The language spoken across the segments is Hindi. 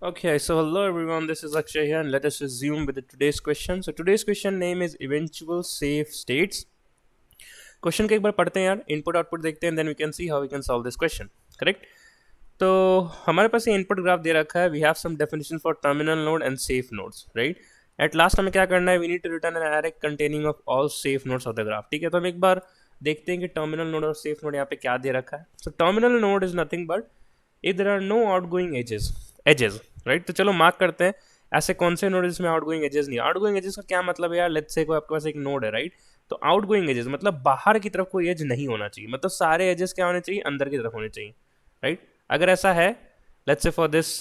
Okay, so hello everyone, this is Akshay here, and let us resume with today's question. So today's question name is eventual safe states. Question को एक बार पढ़ते हैं यार, इनपुट आउटपुट देखते हैं, then we can see how we can solve this question. Correct. तो हमारे पास ये इनपुट ग्राफ दे रखा है. We have some definition for terminal node and safe nodes, right. At last हमें क्या करना है, we need to return an array containing of all safe nodes of the graph. ठीक है, तो हम एक बार देखते हैं कि टर्मिनल नोड और सेफ नोड यहाँ पे क्या दे रखा है. So terminal node is nothing but if there are no out going edges, right. तो चलो मार्क करते हैं ऐसे कौन से नोड जिसमें आउट गोइंग एजेस नहीं. आउट गोइंग एजेस का क्या मतलब है यार, लेट्स से कोई आपके पास एक नोड है, राइट. तो आउट गोइंग एजेस मतलब बाहर की तरफ कोई एज नहीं होना चाहिए, मतलब सारे एजेस क्या होने चाहिए, अंदर की तरफ होने चाहिए, राइट. अगर ऐसा है, let's say for this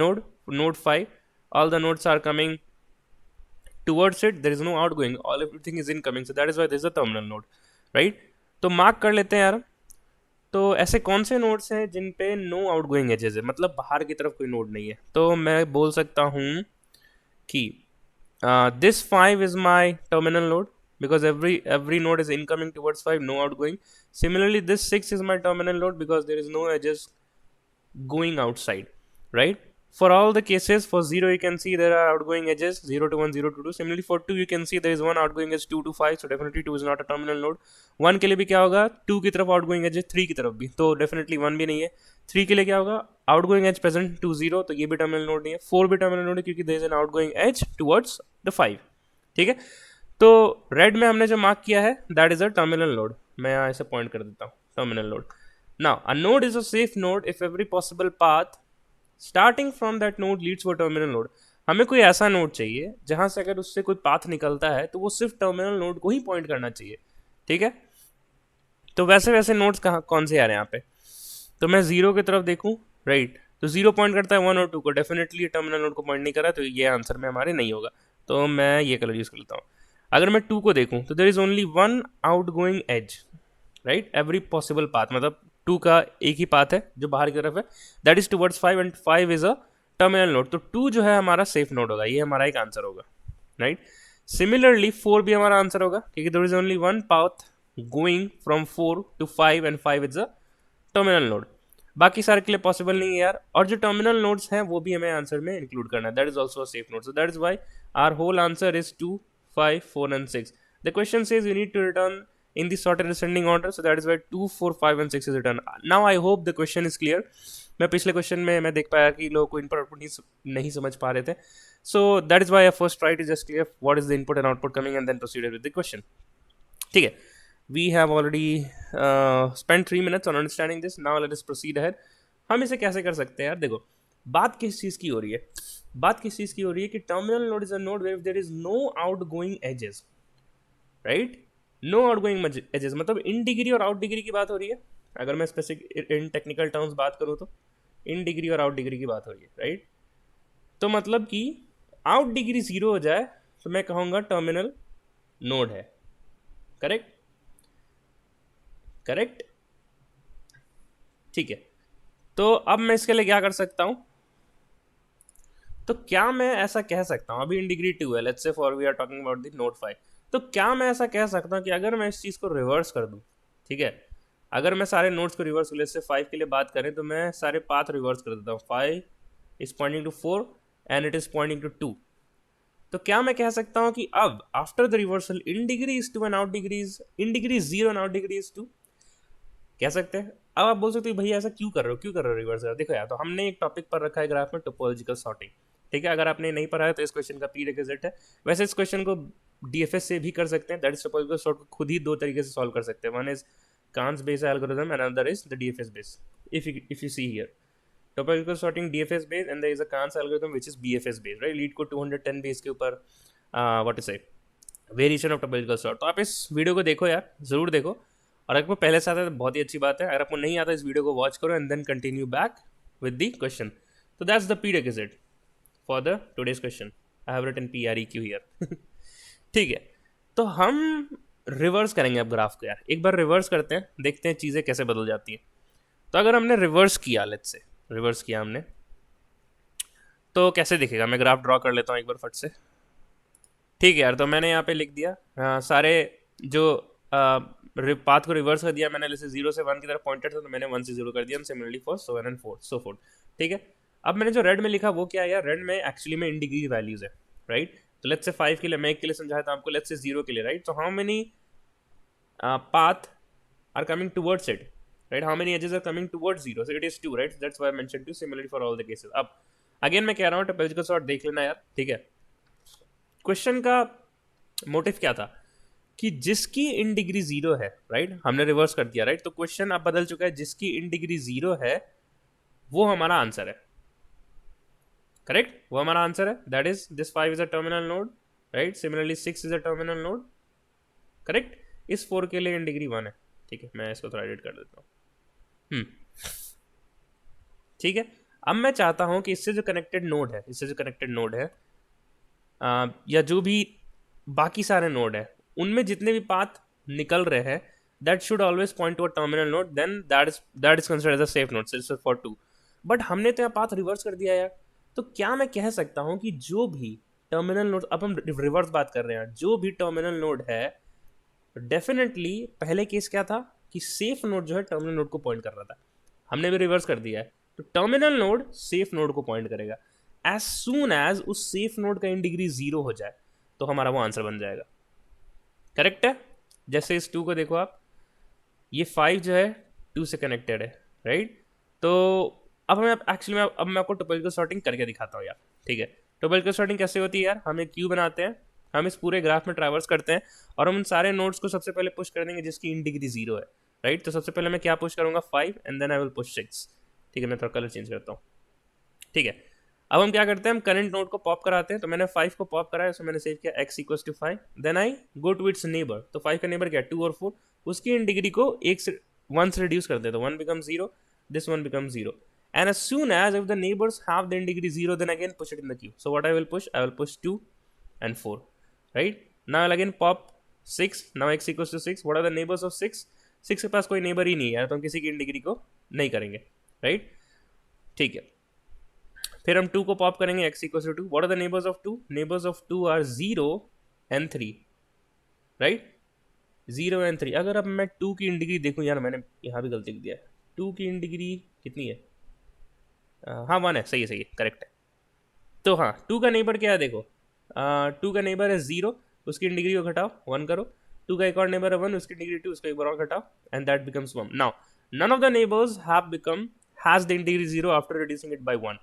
node 5, all the nodes are coming towards it, there is no outgoing, all everything is incoming, so that is why there is a terminal node, right. तो मार्क कर लेते हैं यार. तो ऐसे कौन से नोड्स हैं जिन पे नो आउटगोइंग एजेस है, मतलब बाहर की तरफ कोई नोड नहीं है. तो मैं बोल सकता हूँ कि this 5 is my terminal node because every node is incoming towards 5, no outgoing. Similarly, this 6 is my terminal node because there is no edges going outside, right. For all the cases, for 0 you can see there are outgoing edges 0 to 1, 0 to 2. Similarly for 2 you can see there is one outgoing edge 2 to 5, so definitely 2 is not a terminal node. 1 के लिए भी क्या होगा, 2 की तरफ outgoing edge है, 3 की तरफ भी, तो definitely 1 भी नहीं है. 3 के लिए क्या होगा, outgoing edge present to 0, तो ये भी terminal node नहीं है. 4 भी terminal node है क्योंकि there is an outgoing edge towards the 5. ठीक है, तो रेड में हमने जो मार्क किया है that is a terminal node. मैं यहाँ ऐसे पॉइंट कर देता हूँ, terminal node. Now, a node is a safe node if every possible path starting from that node leads to a terminal node. हमें कोई ऐसा नोड चाहिए जहां से अगर उससे कोई पाथ निकलता है तो वो सिर्फ टर्मिनल नोड को ही पॉइंट करना चाहिए. ठीक है, तो वैसे वैसे नोड्स कहाँ कौन से आ रहे हैं यहाँ पे. तो मैं जीरो की तरफ देखूँ, राइट. तो जीरो पॉइंट करता है 1 और 2 को, डेफिनेटली टर्मिनल नोड को पॉइंट नहीं करा, तो ये आंसर में हमारे नहीं होगा. तो मैं ये कलर यूज कर लेता हूँ. अगर मैं 2 को देखूँ तो there is only one out going edge, right. Every possible path मतलब 2 का एक ही पाथ है जो बाहर की तरफ है, that is towards 5 and 5 is a terminal node. तो 2 जो है हमारा सेफ नोड होगा, ये हमारा एक आंसर होगा, राइट. सिमिलरली 4 भी हमारा आंसर होगा क्योंकि there is only one path going from 4 to 5 and 5 is a terminal node. बाकी सारे के लिए पॉसिबल नहीं है यार. और जो टर्मिनल नोड्स हैं वो भी हमें आंसर में इंक्लूड करना है, that is also safe node. So that is why our whole answer is 2, 5, 4 and 6. The question says you need to return in the sorted descending order, so that is why 2, 4, 5 and 6 is written. Now I hope the question is clear. मैं पिछले क्वेश्चन में मैं देख पाया कि लोग को इनपुट आउटपुट नहीं समझ पा रहे थे, so that is why I first try to just clear what is the input and output coming and then proceeded with the question. ठीक है, we have already spent 3 minutes on understanding this. Now let us proceed ahead. हम इसे कैसे कर सकते हैं यार. देखो, बात किस चीज़ की हो रही है, बात किस चीज़ की हो रही है कि terminal node is a node where there is no outgoing edges, right. No outgoing edges मतलब इन डिग्री और आउट डिग्री की बात हो रही है. अगर मैं स्पेसिफिक इन टेक्निकल टर्म्स बात करूँ तो इन डिग्री और आउट डिग्री की बात हो रही है, राइट. तो मतलब कि आउट डिग्री 0 हो जाए तो मैं कहूँगा टर्मिनल नोड है. Correct, correct. ठीक है, तो अब मैं इसके लिए क्या कर सकता हूँ. तो क्या मैं ऐसा कह सकता हूँ, अभी इन डिग्री 2 है, let's say for we are talking about the node 5. तो क्या मैं ऐसा कह सकता हूँ कि अगर मैं इस चीज़ को रिवर्स कर दूँ, ठीक है, अगर मैं सारे नोड्स को रिवर्स कर, लेट्स से 5 के लिए बात करें तो मैं सारे पाथ रिवर्स कर देता हूँ. 5 is pointing to 4 and it is pointing to 2. तो क्या मैं कह सकता हूँ कि अब after the reversal in degree is 2 and out degree is in degree is 0 and out degree is 2, कह सकते हैं. अब आप बोल सकते हो भैया ऐसा क्यों कर रहे हो, क्यों कर रहे हो रिवर्स. देखो यार, तो हमने एक टॉपिक पर रखा है ग्राफ में, टोपोलॉजिकल सॉर्टिंग. ठीक है, अगर आपने नहीं पढ़ा है तो इस क्वेश्चन का पी रिक्विजिट है. वैसे इस क्वेश्चन को डीएफएस से भी कर सकते हैं, दैट इज टोपोलॉजिकल सॉर्ट को खुद ही दो तरीके से सॉल्व कर सकते हैं. One is Kahn's base algorithm and another is the DFS base. If you see here, topological sorting DFS base and there is a Kahn's algorithm which is BFS base, right. Lead को 210 बेस के ऊपर what is it variation of topological sort. तो आप इस वीडियो को देखो यार, जरूर देखो. और अगर आपको पहले से आता है तो बहुत ही अच्छी बात है. अगर आपको नहीं आता इस वीडियो को वॉच करो and then continue back with the question. तो that's the prerequisite for the today's question. I have written PREQ here. ठीक है, तो हम रिवर्स करेंगे अब ग्राफ को यार. एक बार रिवर्स करते हैं, देखते हैं चीज़ें कैसे बदल जाती हैं. तो अगर हमने रिवर्स किया, लेट्स से रिवर्स किया हमने, तो कैसे दिखेगा. मैं ग्राफ ड्रॉ कर लेता हूँ एक बार फट से. ठीक है यार, तो मैंने यहाँ पे लिख दिया सारे जो पाथ को रिवर्स कर दिया मैंने. जैसे 0 से 1 की तरफ पॉइंटेड था तो मैंने 1 से 0 कर दिया. Similarly for 7 and 4 so fourth. ठीक है, अब मैंने जो रेड में लिखा वो क्या है यार, रेड में एक्चुअली में इन डिग्री वैल्यूज है, राइट। तो लेट्स से 5 के लिए, मैं 1 के लिए समझाया था आपको, लेट्स से 0 के लिए, राइट। तो how many path are coming towards it, right? How many edges are coming towards 0? So it is 2, right? That's why I mentioned 2, similarly for all the cases. अब अगेन मैं कह रहा हूँ टोपोलॉजिकल सॉर्ट देख लेना यार, ठीक है। क्वेश्चन का मोटिव क्या था कि जिसकी इन डिग्री 0 है, राइट, हमने रिवर्स कर दिया, राइट। तो क्वेश्चन अब बदल चुका है, जिसकी इन डिग्री 0 है वो हमारा आंसर है, करेक्ट, वो हमारा आंसर है। That is this 5 is a terminal node, right. Similarly 6 is a terminal node, correct. इस 4 के लिए इन डिग्री 1 है, ठीक है। मैं इसको थोड़ा एडिट कर देता हूँ, ठीक है। अब मैं चाहता हूं कि इससे जो कनेक्टेड नोड है, इससे जो कनेक्टेड नोड है या जो भी बाकी सारे नोड है, उनमें जितने भी पाथ निकल रहे हैं, that should always point to a terminal node, then that is considered as a safe node for 2। But हमने तो यहाँ पाथ रिवर्स कर दिया यार। तो क्या मैं कह सकता हूँ कि जो भी टर्मिनल नोड, अब हम रिवर्स बात कर रहे हैं, जो भी टर्मिनल नोड है, डेफिनेटली पहले केस क्या था कि सेफ नोड जो है टर्मिनल नोड को पॉइंट कर रहा था, हमने भी रिवर्स कर दिया है। तो टर्मिनल नोड सेफ नोड को पॉइंट करेगा। एज सून एज उस सेफ नोड का इन डिग्री 0 हो जाए तो हमारा वो आंसर बन जाएगा, करेक्ट है। जैसे इस 2 को देखो आप, ये 5 जो है 2 से कनेक्टेड है, राइट। तो अब मैं एक्चुअली अब मैं आपको टोपोलॉजिकल सॉर्टिंग करके दिखाता हूँ यार, ठीक है। टोपोलॉजिकल सॉर्टिंग कैसे होती है यार, हम एक क्यू बनाते हैं, हम इस पूरे ग्राफ में ट्रैवर्स करते हैं और हम उन सारे नोड्स को सबसे पहले पुश कर देंगे जिसकी इन डिग्री 0 है, राइट। तो सबसे पहले मैं क्या पुश करूंगा, 5, and then I will push 6, ठीक है। मैं थोड़ा कलर चेंज करता हूँ, ठीक है। अब हम क्या करते हैं, हम करंट नोड को पॉप कराते हैं। तो मैंने 5 को पॉप कराया, उसमें मैंने सेव किया x equals to 5, then I go to its neighbour. तो 5 का नेबर क्या है, 2 और 4, उसकी इन डिग्री को 1 से रिड्यूस कर दे, तो 1 become 0, this 1 become 0, and as soon as if the neighbors have the in degree 0, then again push it in the queue. So what I will push 2 and 4, right? Now I'll again pop 6, now x equals to 6, what are the neighbors of 6? 6 के पास कोई नेबर ही नहीं है तो हम किसी की इन डिग्री को नहीं करेंगे, राइट, ठीक है। फिर हम 2 को पॉप करेंगे, x equals to 2, what are the neighbors of 2? Neighbors of 2 are 0 and 3, right? 0 and 3। अगर अब मैं 2 की इन डिग्री देखूँ यार, मैंने यहाँ भी गलती कर दिया है, 2 की इन डिग्री कितनी है, हाँ 1 है, सही है, करेक्ट है। तो हाँ, 2 का नेबर क्या है देखो, 2 का नेबर है 0, उसकी डिग्री को घटाओ, 1 करो। 2 का एक और नेबर है 1, उसकी डिग्री 2, उसको एक बार और घटाओ, and that becomes 1। Now none of the neighbours has the degree 0 after reducing it by 1।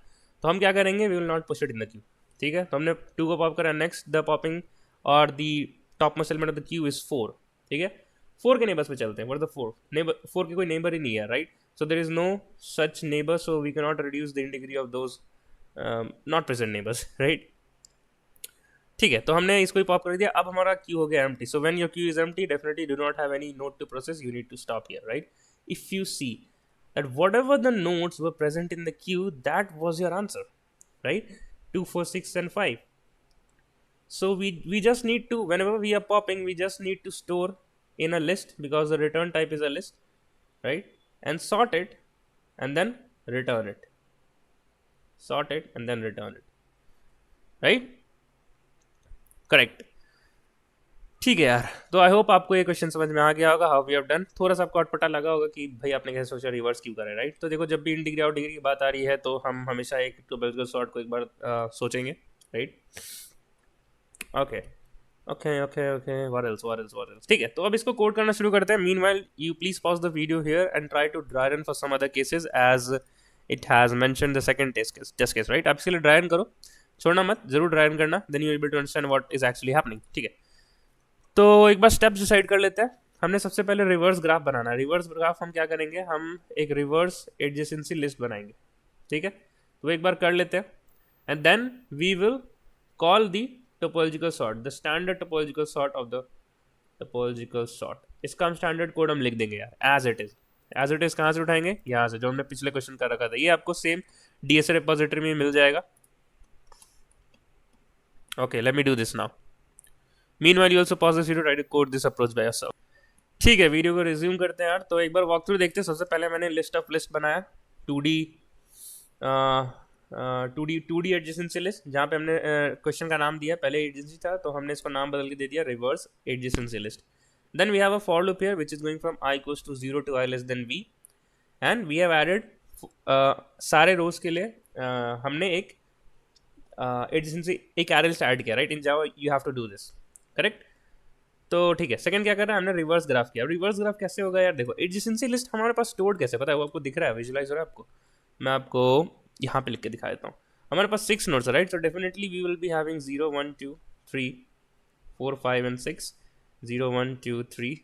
तो हम क्या करेंगे, we will not push it in the queue, ठीक है। तो हमने 2 को पॉप करा, नेक्स्ट द पॉपिंग और the top most element of the queue is 4, ठीक है। 4 के नेबर्स पे चलते हैं, व्हाट इज द 4 नेबर, 4 के कोई नेबर ही नहीं है, right. So there is no such neighbor, so we cannot reduce the degree of those not present neighbors, right? ठीक है, तो हमने इसको ही पॉप कर दिया। अब हमारा क्यू हो गया empty. So when your queue is empty, definitely do not have any node to process, you need to stop here, right. If you see that whatever the nodes were present in the queue, that was your answer, right? 2, 4, 6 and 5. So we just need to, whenever we are popping, we just need to store in a list, because the return type is a list, right? And sort it and then return it, sort it and then return it, right? Correct, ठीक है यार। तो आई होप आपको ये क्वेश्चन समझ में आ गया होगा, हाउ वी हैव डन। थोड़ा सा आपको अटपटा लगा होगा कि भाई आपने कैसे सोचा रिवर्स क्यों करें, राइट। तो देखो, जब भी इन डिग्री आउट डिग्री की बात आ रही है तो हम हमेशा एक टोपोलॉजिकल सॉर्ट को एक बार सोचेंगे, right. Okay okay okay okay, what else, ठीक है। तो अब इसको कोड करना शुरू करते हैं। Meanwhile you please pause the video here and try to dry run for some other cases as it has mentioned the second test case, right. आप इसके लिए ड्राई रन करो, छोड़ना मत, जरूर ड्राई रन करना, then you will be able to understand what is actually happening, ठीक है। तो एक बार स्टेप्स डिसाइड कर लेते हैं। हमने सबसे पहले रिवर्स ग्राफ बनाना है। रिवर्स ग्राफ हम क्या करेंगे, हम एक रिवर्स एडजेसेंसी लिस्ट बनाएंगे, ठीक है। तो एक बार कर लेते हैं, and then we will call the topological sort, the standard topological sort of the topological sort. इसका हम स्टैंडर्ड कोड हम लिख देंगे यार, एज इट इज कहाँ से उठाएंगे, यहाँ से, जो हमने पिछले क्वेश्चन का रखा था। ये आपको सेम डीएसए रिपोजिटरी में मिल जाएगा। Okay, let me do this now. Meanwhile, you also pause this video, try to code this approach by yourself. ठीक है, वीडियो को रिज्यूम करते हैं यार। तो एक बार वॉक थ्रू देखते हैं। सबसे पहले मैंने लिस्ट ऑफ लिस्ट बनाया, 2D एडजेसेंसी लिस्ट, जहाँ पे हमने क्वेश्चन का नाम दिया, पहले एडजेंसी था तो हमने इसको नाम बदल के दे दिया reverse adjacency list. Then we have a for loop here which is going from i equals to 0 to i less than v, and we have added सारे रोज के लिए हमने एक एडजेसेंसी एक एरल्स ऐड किया, right? In Java you have to do this, correct? तो ठीक है, सेकंड क्या कर रहा है, हमने रिवर्स ग्राफ किया। रिवर्स ग्राफ कैसे होगा यार? देखो, एडजेसेंसी लिस्ट हमारे पास स्टोर्ड कैसे, पता है? वो आपको दिख रहा है, विजुलाइज हो रहा है आपको? मैं आपको यहाँ पे लिख के दिखा देता हूँ। हमारे पास 6 नोड्स है, right? So definitely we will be having 0 1 2 3 4 5 and 6, 0 1 2 3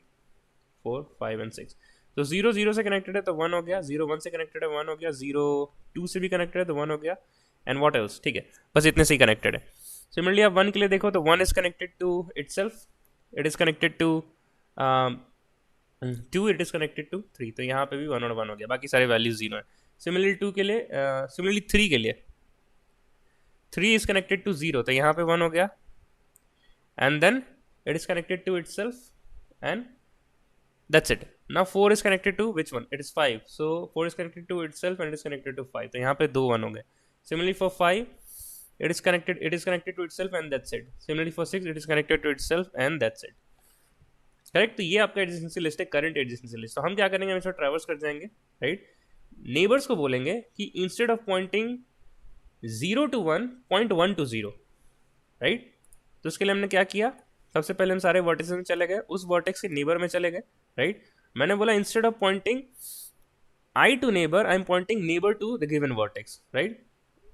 4 5 and 6। तो 0 0 से कनेक्टेड है तो 1 हो गया, 0 1 से कनेक्टेड है 1 हो गया, 0 2 से भी कनेक्टेड है तो 1 हो गया, एंड व्हाट एल्स? ठीक है, बस इतने से ही कनेक्टेड है। सिमिलरली आप 1 के लिए देखो तो 1 is connected to itself, it is connected to 2, it is connected to 3, तो यहाँ पे भी 1 और 1 हो गया, बाकी सारे वैल्यूज 0 है। सिमिलरली 2 के लिए, सिमिलरली 3 के लिए 3 इज कनेक्टेड टू 0, तो यहाँ पे 1 हो गया, and then it is connected to itself, and that's it. Now 4 is connected to which one? It is 5, so 4 is connected to itself and it is connected to 5, तो यहाँ पे 2 1 हो गए। Similarly for 5 it is connected to itself and that's it. Similarly for 6 it is connected to itself and that's it, correct? तो ये आपका एडजेसेंसी लिस्ट है, करंट एडजेसेंसी लिस्ट। तो हम क्या करेंगे, हम इसमें ट्रैवर्स कर जाएंगे, राइट? नेबर्स को बोलेंगे कि instead of pointing 0 to 1 point 1 to 0, right? तो उसके लिए हमने क्या किया, सबसे पहले हम सारे वर्टेक्स में चले गए, उस वर्टेक्स के नेबर में चले गए, राइट? मैंने बोला instead of pointing I to neighbour, I am pointing neighbour to the given vertex, right?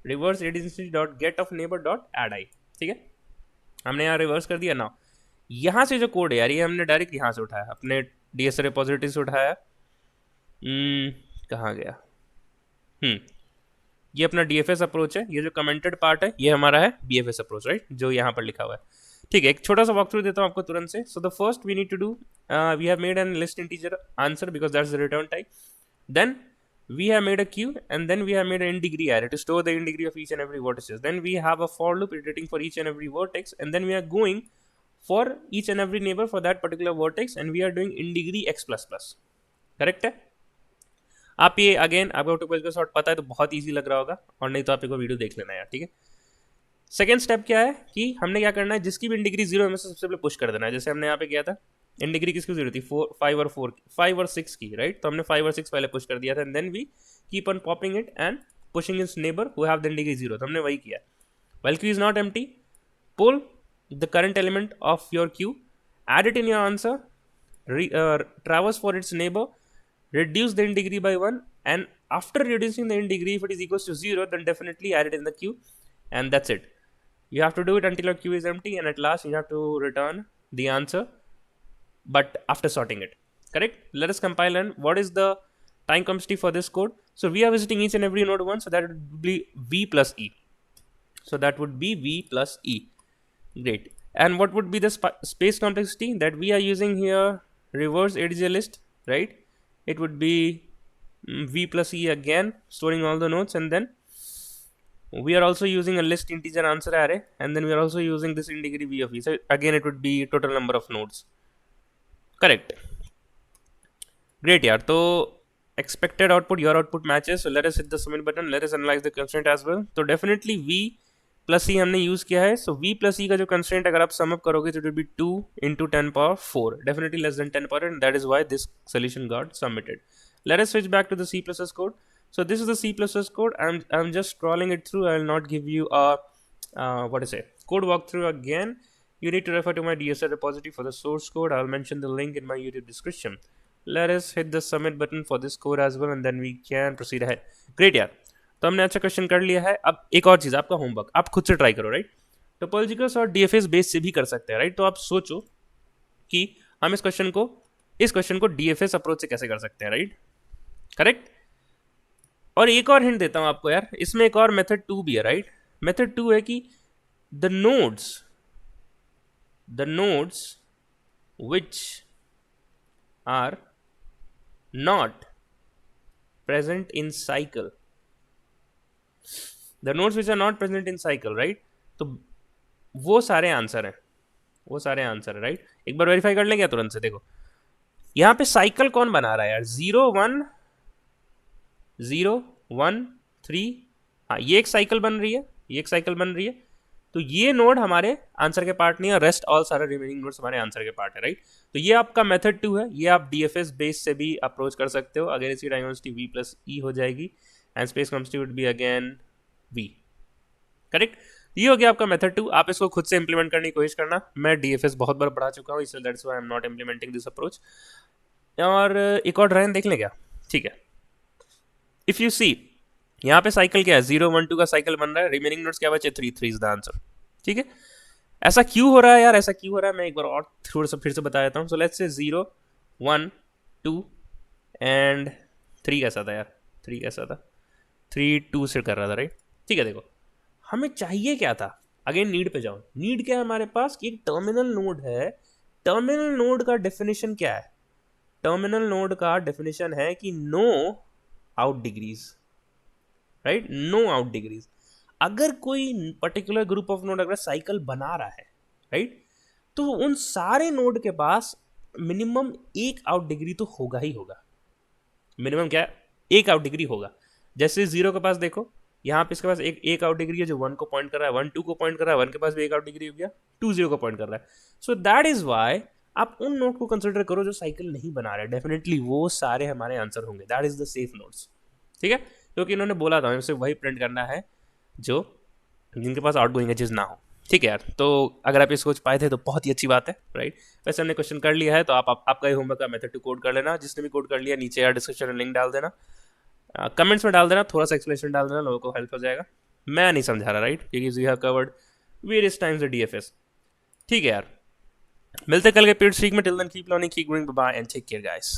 Reverse adjacency dot get of neighbour dot add I, ठीक है? हमने यहाँ रिवर्स कर दिया ना। यहाँ से जो कोड है यार, ये हमने डायरेक्ट यहाँ से उठाया, अपने डीएस रिपोजिटरी से उठाया। कहाँ गया? ये अपना डीएफएस अप्रोच है, ये जो कमेंटेड पार्ट है ये हमारा है बीएफएस अप्रोच, राइट? जो यहाँ पर लिखा हुआ है, ठीक है? एक छोटा सा वॉक थ्रू देता हूँ आपको तुरंत से। So the first we need to do, we have made an list integer answer because that's the return type, then we have made a queue, and then we have made an in degree array to store the in degree of each and every vertices. Then we have a for loop iterating for each and every vertex, and then we are going for each and every neighbor for that particular vertex, and we are doing in degree x plus plus, correct है? आप ये अगेन आपको ट्यूटोरियल का शॉर्ट पता है तो बहुत ईजी लग रहा होगा, और नहीं तो आप एक बार वीडियो देख लेना यार, ठीक है? सेकेंड स्टेप क्या है कि हमने क्या करना है, जिसकी भी इन डिग्री 0 में से सबसे पहले पुश कर देना है। जैसे हमने यहाँ पे किया था, इन डिग्री किसकी 0 थी? 5 और 6 की, राइट? तो हमने 5 और 6 पहले पुश कर दिया था, and then we keep on popping it and pushing its neighbour who have the in degree 0, तो हमने वही किया। While queue is not empty, pull the current element of your queue, add it in your answer, traverse for its neighbor, reduce the in degree by 1, and after reducing the in degree, if it is equals to 0, then definitely add it in the queue, and that's it. You have to do it until your queue is empty, and at last you have to return the answer, but after sorting it, correct? Let us compile, and what is the time complexity for this code? So we are visiting each and every node once, so that would be v plus e. So that would be v plus e. Great. And what would be the space complexity that we are using here? Reverse ADJ list, right? It would be v plus e again, storing all the nodes, and then we are also using a list integer answer array, and then we are also using this in degree v of e. So again it would be total number of nodes, correct? Great yaar. So expected output, your output matches, so let us hit the submit button. Let us analyze the constraint as well. So definitely v plus E हमने यूज किया है, सो वी प्लस ई का जो कंस्ट्रेंट अगर आप सम अप करोगे तो it will be 2 into 10 power 4, definitely less than 10 power, and that is why this solution got submitted. Let us switch back to the C++ code. So this is the C++ code. I'm just scrolling it through. I will not give you a code walkthrough again. You need to refer to my DSL repository for the source code. I'll mention the link in my YouTube description. Let us hit the submit button for this code as well, and then we can proceed ahead. Great यार, तो हमने अच्छा क्वेश्चन कर लिया है। अब एक और चीज़, आपका होमवर्क आप खुद से ट्राई करो, राइट? टोपोलॉजिकल्स और डीएफएस बेस से भी कर सकते हैं, राइट? तो आप सोचो कि हम इस क्वेश्चन को डीएफएस अप्रोच से कैसे कर सकते हैं, राइट? करेक्ट। और एक और हिंट देता हूं आपको यार, इसमें एक और मेथड 2 भी है, राइट? मेथड 2 है कि the nodes which are not present in cycle, the nodes which are not present in cycle, right? तो वो सारे आंसर हैं, राइट? एक बार वेरीफाई कर लें क्या तुरंत से? देखो यहाँ पे साइकिल कौन बना रहा है यार? 0 1 0 1 3, हाँ ये एक साइकिल बन रही है, तो ये नोड हमारे आंसर के पार्ट नहीं है, रेस्ट ऑल सारे रिमेनिंग नोड्स हमारे आंसर के पार्ट है, राइट? तो ये आपका मेथड 2 है, ये आप डीएफएस बेस से भी अप्रोच कर सकते हो। अगर इसकी डायमेंसिटी v प्लस ई हो जाएगी, and space comes to would be again V. Correct. ये हो गया आपका मेथड 2। आप इसको खुद से इंप्लीमेंट करने की कोशिश करना। मैं डीएफएस बहुत बार पढ़ा चुका हूँ, इसलिए that's why I am not implementing this approach. और एक और ड्राइंग देख लें क्या? ठीक है। इफ यू सी यहाँ पे साइकिल क्या है, 0 1 2 का साइकिल बन रहा है, रिमेनिंग नोड्स क्या बचे, 3 3 इज द आंसर। ठीक है। ऐसा क्यों हो रहा है यार, ऐसा क्यों हो रहा है, मैं एक बार और थोड़ा सा फिर से बता देता हूँ। सो लेट्स से 0 1 2 एंड 3 कैसा था यार, 3 कैसा था, 3 2 से कर रहा था, राइट। ठीक है, देखो हमें चाहिए क्या था, अगेन नीड पे जाओ। नीड क्या है हमारे पास कि एक टर्मिनल नोड है। टर्मिनल नोड का डेफिनेशन क्या है? टर्मिनल नोड का डेफिनेशन है कि no out degrees, right, no out degrees. अगर कोई पर्टिकुलर ग्रुप ऑफ नोड अगर साइकिल बना रहा है, राइट, तो उन सारे नोड के पास मिनिमम एक आउट डिग्री तो होगा ही होगा। मिनिमम क्या है, एक आउट डिग्री होगा। जैसे 0 के पास देखो, यहाँ पे इसके पास एक आउट डिग्री है जो 1 को पॉइंट कर रहा है, 1 2 को पॉइंट कर रहा है, 1 के पास भी एक आउट डिग्री हो गया, 2 0 को पॉइंट कर रहा है। सो दैट इज वाई आप उन नोड को कंसिडर करो जो साइकिल नहीं बना रहे, डेफिनेटली वो सारे हमारे आंसर होंगे। That is the safe nodes. ठीक है, क्योंकि इन्होंने बोला था हमें सिर्फ वही प्रिंट करना है जो जिनके पास आउट गोइंग एजेस ना हो। ठीक है यार, तो अगर आप इसको पाए थे तो बहुत ही अच्छी बात है, राइट। वैसे हमने क्वेश्चन कर लिया है, तो आपका ही होमवर्क का मेथड टू कोड कर लेना। जिसने भी कोड कर लिया नीचे यार डिस्क्रिप्शन में लिंक डाल देना, कमेंट्स में डाल देना, थोड़ा सा एक्सप्लेनेशन डाल देना, लोगों को हेल्प हो जाएगा। मैं नहीं समझा रहा, राइट, क्योंकि we have covered various times the DFS. ठीक है यार, मिलते कल के पीरियड 3 में। Till then keep learning, keep growing, bye bye and take care guys.